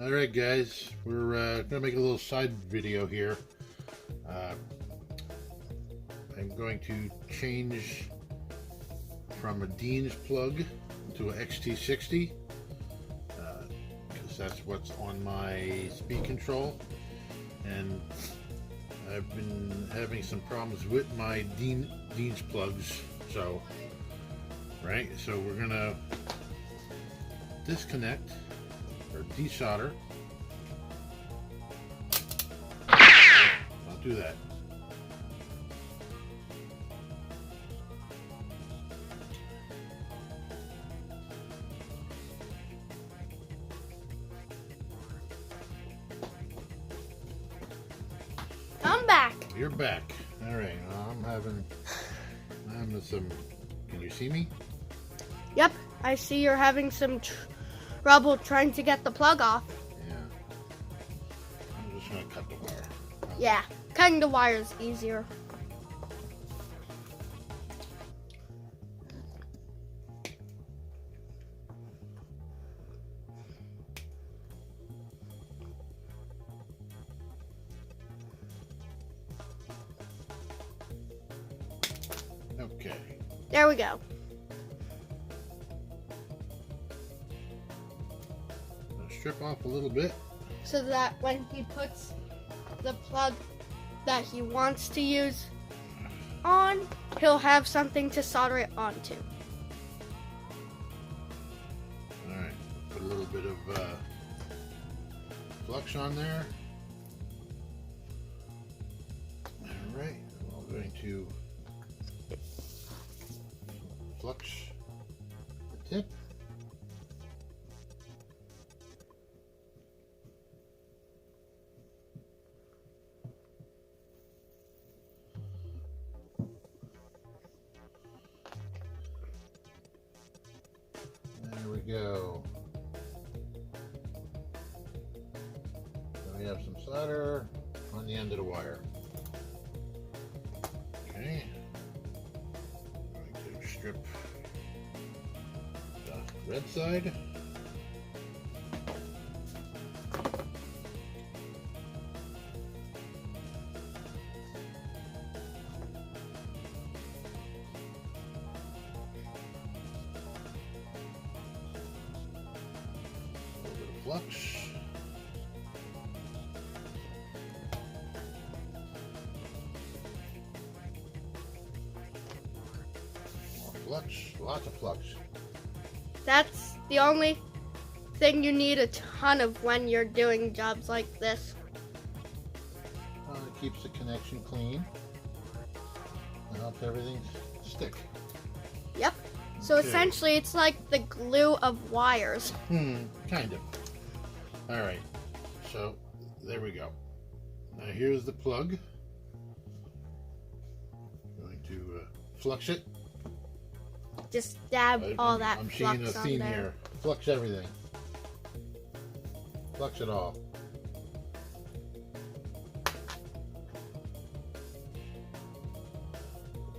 Alright guys, we're going to make a little side video here. I'm going to change from a Dean's plug to a xt60 because that's what's on my speed control, and I've been having some problems with my Dean's plugs, so we're going to disconnect or desolder. Don't do that. I'm back. You're back. All right. I'm having some. Can you see me? Yep, I see you're having some trouble trying to get the plug off. Yeah. I'm just gonna cut the wire. Yeah, cutting the wire is easier. Okay. There we go. Strip off a little bit. So that when he puts the plug that he wants to use on, he'll have something to solder it onto. Alright, put a little bit of flux on there. Alright, I'm going to flux the tip. There we go. Then we have some solder on the end of the wire. Okay. I'm going to strip the red side. Flux. More flux, lots of flux. That's the only thing you need a ton of when you're doing jobs like this. It keeps the connection clean. It helps everything stick. Yep. So Okay. essentially it's like the glue of wires. Kind of. Alright, so there we go. Now here's the plug. I'm going to flux it. Just dab all that I'm flux seeing a on theme there. here. Flux everything. Flux it all.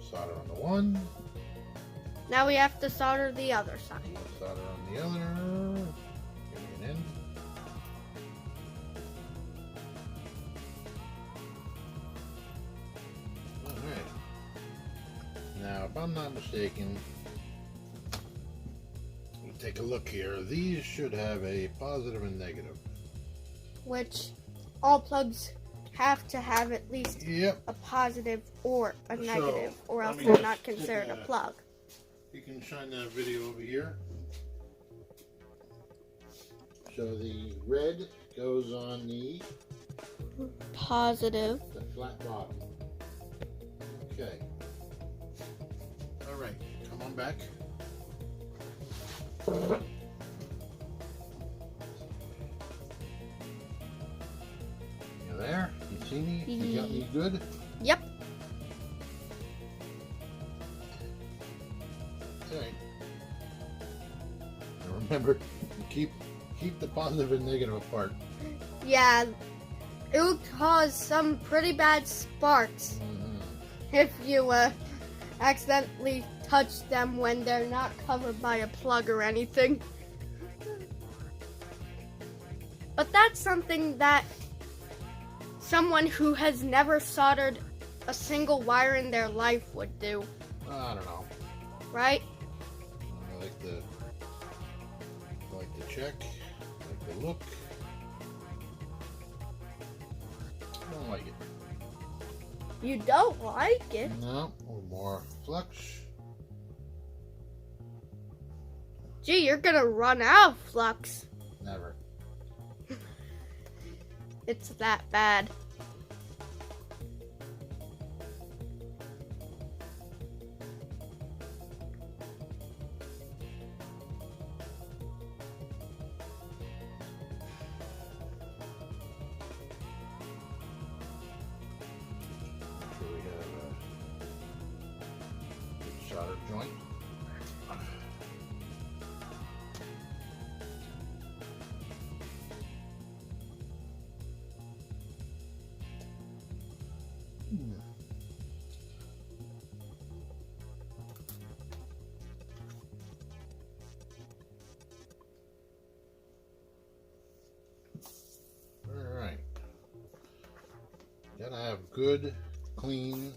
Solder on the one. Now we have to solder the other side. Solder on the other. Get it in. Alright. Now, if I'm not mistaken, we'll take a look here. These should have a positive and negative. Which all plugs have to have at least Yep. a positive or a So, negative, or let else me they're just not stick considered a a- plug. You can shine that video over here. So the red goes on the Positive. flat bottom. Okay. All right, come on back. You there? You see me? You got me good? Yep. Okay. Now remember, keep the positive and negative apart. Yeah, it will cause some pretty bad sparks if you accidentally touch them when they're not covered by a plug or anything. But that's something that someone who has never soldered a single wire in their life would do. I don't know. Right? I like the check. I like the look. I don't like it. You don't like it? No, a little more flux. Gee, you're gonna run out of flux. Never. It's that bad. Make sure we have a good solder joint. Alright. Gotta have good, clean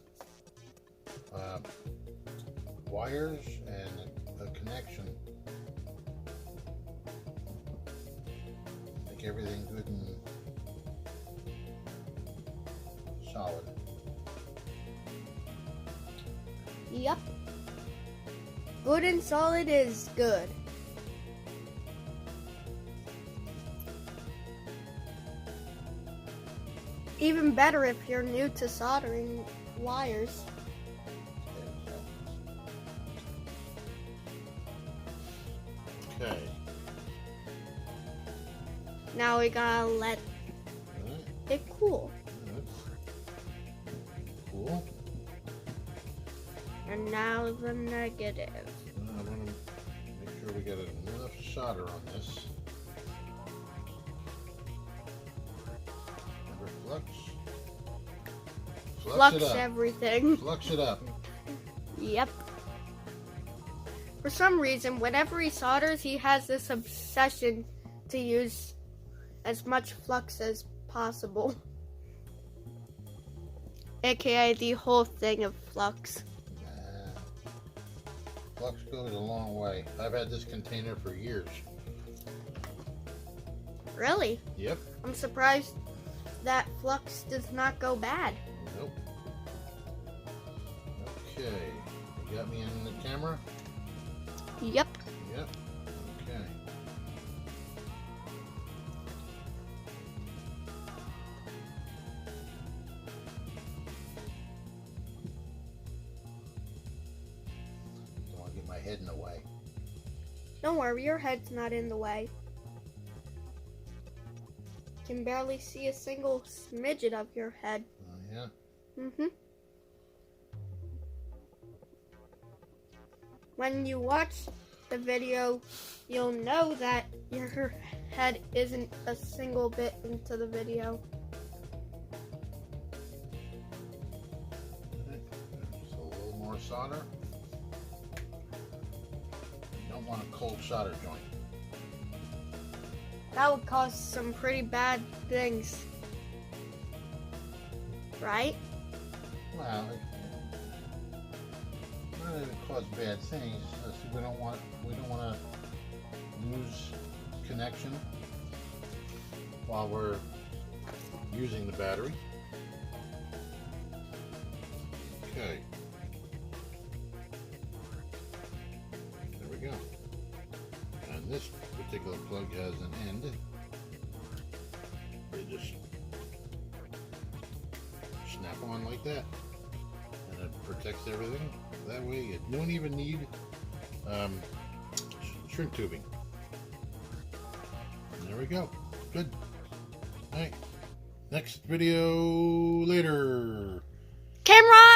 wires and a connection. Make everything good and solid. Yep. Good and solid is good. Even better if you're new to soldering wires. Okay. Now we gotta let Alright. it cool. That's cool. And now the negative. I want to make sure we get enough solder on this. Remember flux? Flux it up. everything. Flux it up. Yep. For some reason, whenever he solders, he has this obsession to use as much flux as possible. AKA the whole thing of flux. Flux goes a long way. I've had this container for years. Really? Yep. I'm surprised that flux does not go bad. Nope. Okay. You got me in the camera? Yep. Yep. Okay. Don't want to get my head in the way. Don't worry, your head's not in the way. Can barely see a single smidget of your head. Oh, yeah? When you watch the video, you'll know that your head isn't a single bit into the video. Okay. Just a little more solder. You don't want a cold solder joint. That would cause some pretty bad things. Right? Well, not that it cause bad things. It's just we don't want to lose connection while we're using the battery. Okay. There we go. And this particular plug has an end. They just snap on like that, and it protects everything. That way you don't even need shrink tubing. And there we go. Good. All right. Next video later. Camera!